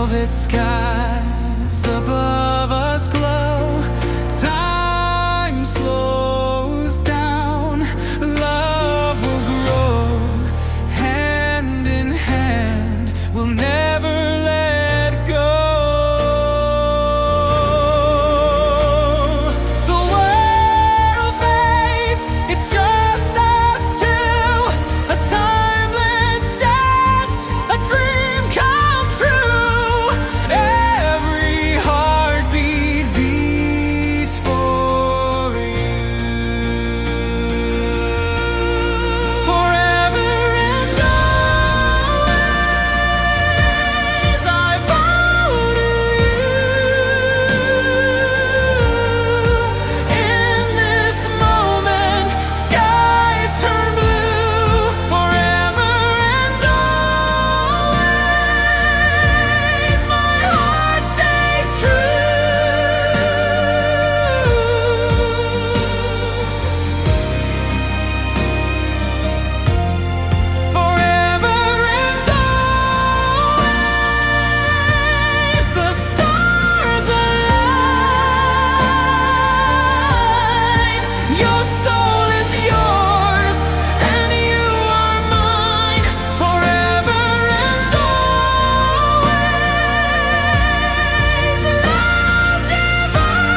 velvet skies above us glow. Time slows down, love will grow. Hand in hand, we'll never let go. The world fades, it's just us two. A timeless dance, a dream come true. Every heartbeat beats for you. Forever and always I vow to you. In this moment, skies turn blue. Forever and always my heart stays true. Forever and always the stars align. Your soul is yours and you are mine. Forever and always, love divine.